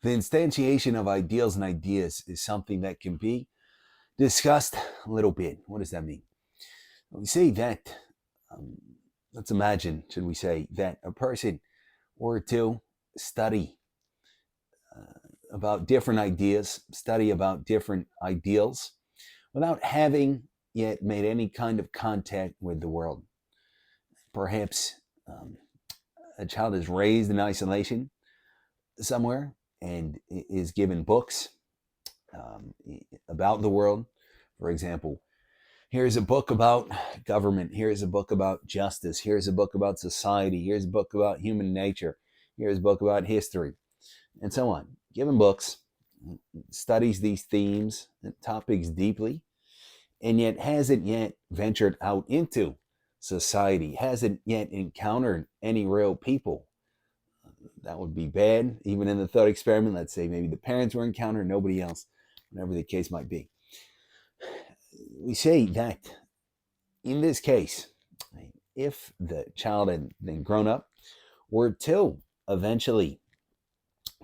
The instantiation of ideals and ideas is something that can be discussed a little bit. What does that mean? We say that, um, let's imagine, should we say, that a person were to study about different ideas, study about different ideals, without having yet made any kind of contact with the world. Perhaps um, a child is raised in isolation somewhere and is given books um, about the world. For example, here's a book about government. Here's a book about justice. Here's a book about society. Here's a book about human nature. Here's a book about history, and so on. Given books, studies these themes and topics deeply, and yet hasn't yet ventured out into society, hasn't yet encountered any real people. That would be bad, even in the thought experiment. Let's say maybe the parents were encountered, nobody else, whatever the case might be. We say that in this case, if the child had then grown up, were to eventually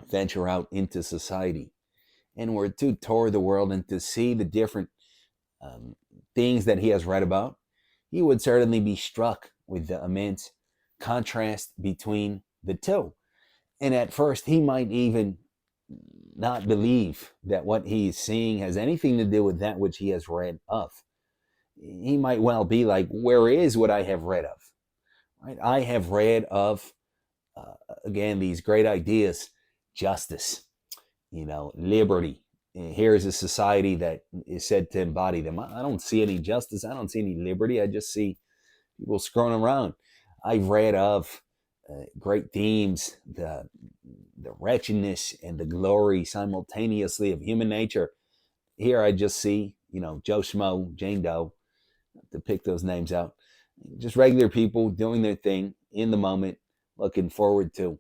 venture out into society and were to tour the world and to see the different um, things that he has read about, he would certainly be struck with the immense contrast between the two. And at first, he might even not believe that what he is seeing has anything to do with that which he has read of. He might well be like, where is what I have read of? Right? I have read of, again, these great ideas, justice, liberty. Here's a society that is said to embody them. I don't see any justice. I don't see any liberty. I just see people scrolling around. I've read of great themes, the wretchedness and the glory simultaneously of human nature. Here I just see, Joe Schmo, Jane Doe, to pick those names out. Just regular people doing their thing in the moment, looking forward to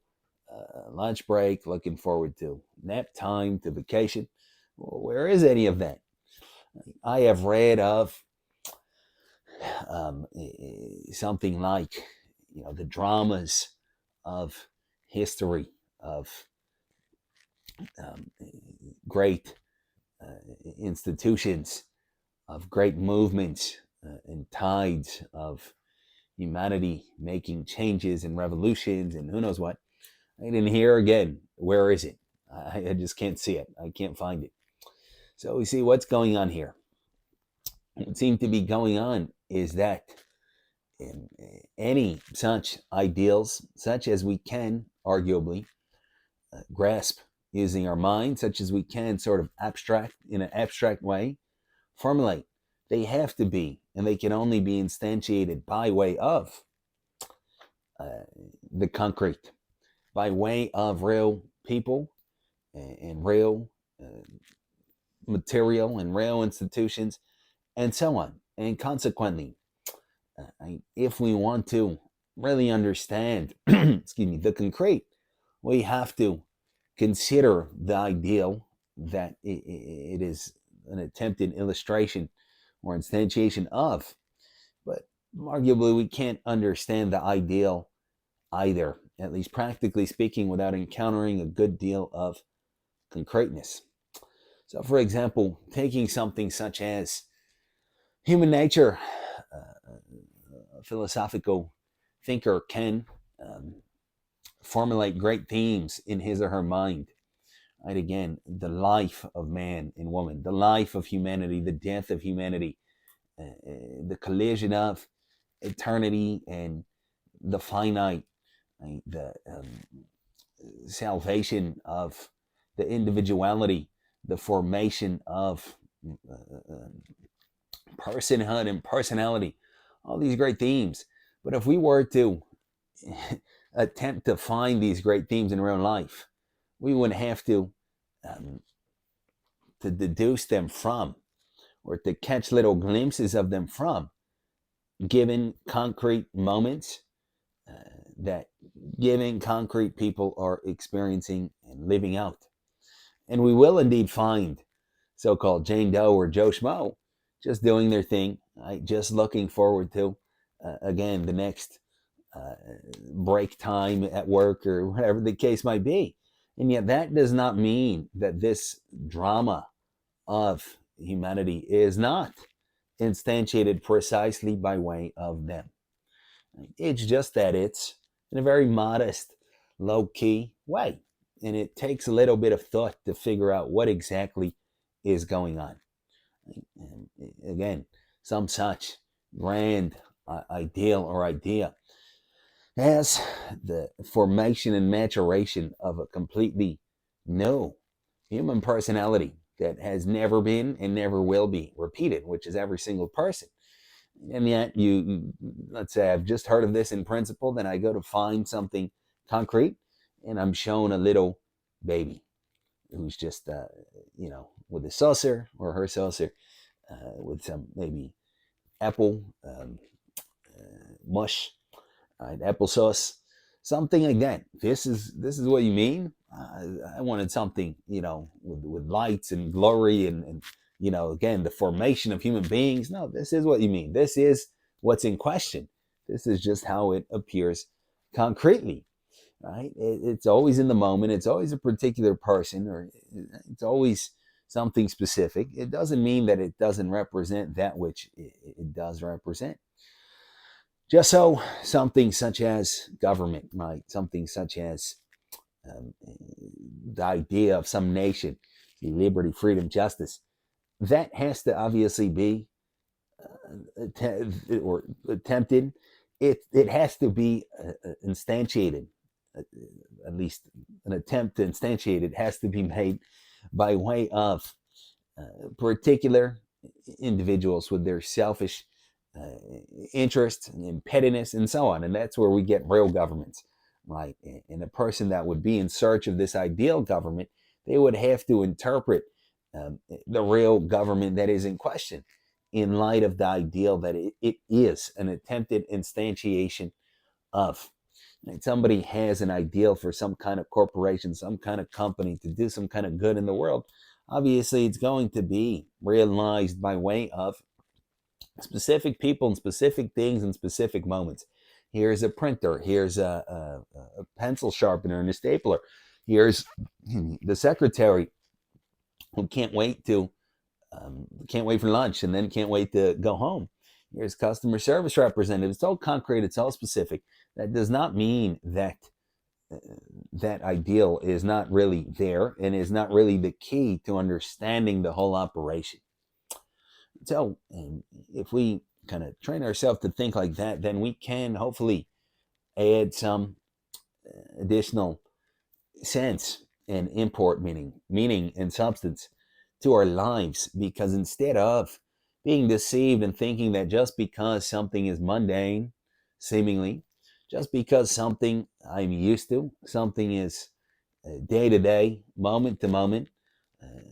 lunch break, looking forward to nap time, to vacation. Well, where is any of that? I have read of something like, the dramas of history, of um, great institutions, of great movements and tides of humanity making changes and revolutions and who knows what. And in here again, where is it? I just can't see it. I can't find it. So we see what's going on here. What seems to be going on is that in any such ideals, such as we can arguably grasp using our mind, such as we can sort of abstract in an abstract way, formulate, they have to be, and they can only be instantiated by way of uh, the concrete, by way of real people and real material and real institutions, and so on. And consequently, if we want to really understand, excuse me, the concrete, we have to consider the ideal that it is an attempted illustration or instantiation of. But arguably, we can't understand the ideal either, at least practically speaking, without encountering a good deal of concreteness. So, for example, taking something such as human nature, a philosophical thinker can formulate great themes in his or her mind. Right, again, the life of man and woman, the life of humanity, the death of humanity, the collision of eternity and the finite, right? The salvation of the individuality, the formation of personhood and personality, all these great themes. But if we were to attempt to find these great themes in real life, we would have um, to deduce them from, or to catch little glimpses of them from, given concrete moments uh, that given concrete people are experiencing and living out. And we will indeed find so-called Jane Doe or Joe Schmo just doing their thing, right? Just looking forward to, again, the next uh, break time at work or whatever the case might be. And yet, that does not mean that this drama of humanity is not instantiated precisely by way of them. It's just that it's in a very modest, low key way. And it takes a little bit of thought to figure out what exactly is going on. And again, some such grand ideal or idea as the formation and maturation of a completely new human personality that has never been and never will be repeated, which is every single person. And yet, let's say I've just heard of this in principle, then I go to find something concrete, and I'm shown a little baby who's just, with a saucer or her saucer, with some maybe apple mush, right, applesauce, something like that. This is what you mean. I wanted something, with lights and glory and again, the formation of human beings. No, this is what you mean. This is what's in question. This is just how it appears concretely, right? It's always in the moment. It's always a particular person, or it's always something specific. It doesn't mean that it doesn't represent that which it does represent. Just so something such as government, right? Something such as the idea of some nation, liberty, freedom, justice, that has to obviously be or attempted. It has to be instantiated. At least an attempt to instantiate it has to be made by way of particular individuals with their selfish interest and pettiness and so on. And that's where we get real governments, right? And a person that would be in search of this ideal government, they would have to interpret the real government that is in question in light of the ideal that it is an attempted instantiation of. And somebody has an ideal for some kind of corporation, some kind of company to do some kind of good in the world. Obviously, it's going to be realized by way of specific people and specific things and specific moments. Here's a printer. Here's a pencil sharpener and a stapler. Here's the secretary who can't wait for lunch and then can't wait to go home. Here's customer service representative. It's all concrete. It's all specific. That does not mean that that ideal is not really there and is not really the key to understanding the whole operation. So if we kind of train ourselves to think like that, then we can hopefully add some additional sense and import, meaning and substance to our lives, because instead of being deceived and thinking that just because something is mundane, seemingly, just because something I'm used to, something is day to day, moment to moment,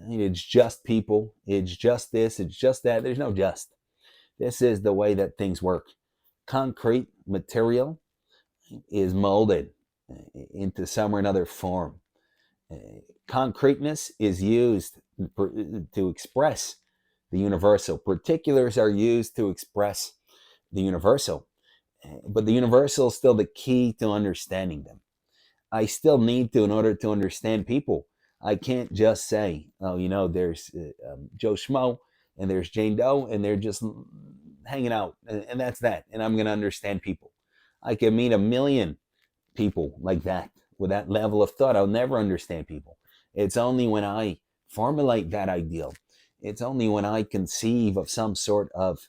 it's just people, it's just this, it's just that. There's no just. This is the way that things work. Concrete material is molded into some or another form. Concreteness is used to express the universal. Particulars are used to express the universal. But the universal is still the key to understanding them. I still need to, in order to understand people, I can't just say, oh, there's Joe Schmo and there's Jane Doe and they're just hanging out and that's that. And I'm going to understand people. I can meet a million people like that with that level of thought. I'll never understand people. It's only when I formulate that ideal, it's only when I conceive of some sort of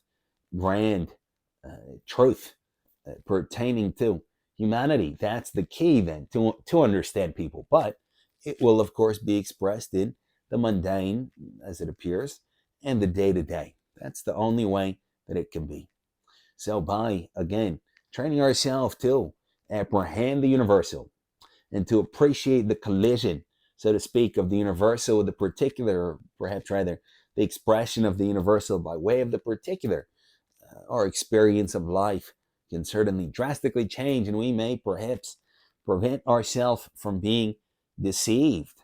grand truth pertaining to humanity. That's the key then to understand people. But it will, of course, be expressed in the mundane as it appears and the day to day. That's the only way that it can be. So by, again, training ourselves to apprehend the universal and to appreciate the collision, so to speak, of the universal with the particular, or perhaps rather the expression of the universal by way of the particular, our experience of life can certainly drastically change, and we may perhaps prevent ourselves from being deceived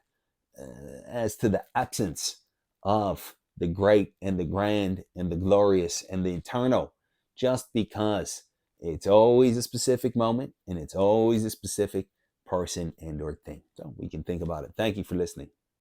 as to the absence of the great and the grand and the glorious and the eternal, just because it's always a specific moment and it's always a specific person and or thing. So we can think about it. Thank you for listening.